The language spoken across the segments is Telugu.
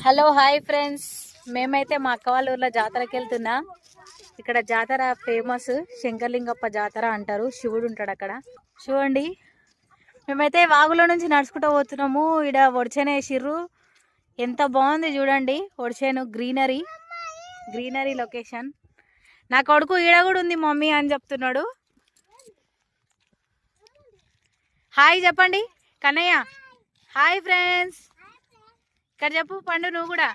హలో హాయ్ ఫ్రెండ్స్, మేమైతే మా అక్క వాళ్ళ ఊర్లో జాతరకి వెళ్తున్నా. ఇక్కడ జాతర ఫేమస్ శంకర్లింగప్ప జాతర అంటారు. శివుడు ఉంటాడు అక్కడ. చూడండి, మేమైతే వాగులో నుంచి నడుచుకుంటూ పోతున్నాము. ఇక్కడ వడిచేను వేసిర్రు, ఎంత బాగుంది చూడండి. వడిచేను గ్రీనరీ లొకేషన్. నా కొడుకు ఈడ కూడా ఉంది మమ్మీ అని చెప్తున్నాడు. హాయ్ చెప్పండి కన్నయ్య. హాయ్ ఫ్రెండ్స్, ఇక్కడ చెప్పు పండు నువ్వు కూడా.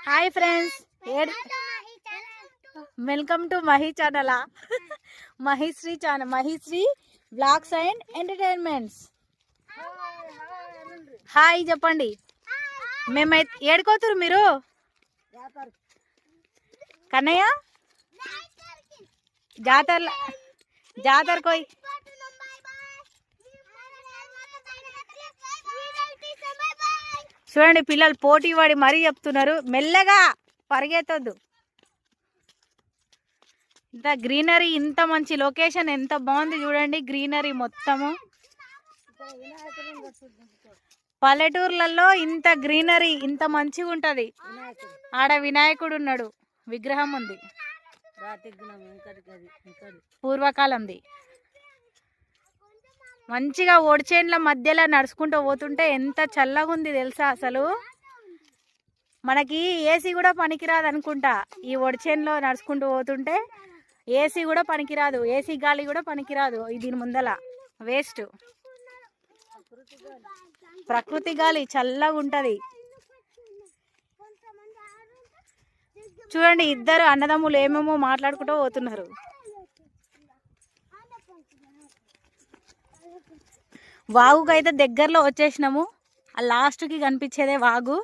Hi friends, welcome to Mahi channel. Mahishri blogs and entertainments. Hi చెప్పండి. మేమైతే ఏడుకోతురు మీరు కన్నయ్య జాతరకోయ్. చూడండి, పిల్లలు పోటీ పడి మరీ చెప్తున్నారు, మెల్లగా పరిగెత్తొద్దు. ఇంత గ్రీనరీ, ఇంత మంచి లొకేషన్, ఎంత బాగుంది చూడండి. గ్రీనరీ మొత్తము. పల్లెటూర్లలో ఇంత గ్రీనరీ, ఇంత మంచిగా ఉంటది. ఆడ వినాయకుడు ఉన్నాడు, విగ్రహం ఉంది, పూర్వకాలంది. మంచిగా ఓడిచేన్ల మధ్యలో నడుచుకుంటూ పోతుంటే ఎంత చల్లగా ఉంది తెలుసా. అసలు మనకి ఏసీ కూడా పనికిరాదు అనుకుంటా. ఈ ఒడిచేన్లో నడుచుకుంటూ పోతుంటే ఏసీ కూడా పనికిరాదు, ఏసీ గాలి కూడా పనికిరాదు. దీని ముందల వేస్ట్. ప్రకృతి గాలి చల్లగా ఉంటది. చూడండి, ఇద్దరు అన్నదమ్ములు ఏమేమో మాట్లాడుకుంటూ పోతున్నారు. వాగుకైతే దగ్గరలో వచ్చేసినాము. ఆ లాస్ట్కి కనిపించేదే వాగు.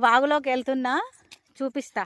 వాగులోకి వెళ్తున్నా, చూపిస్తా.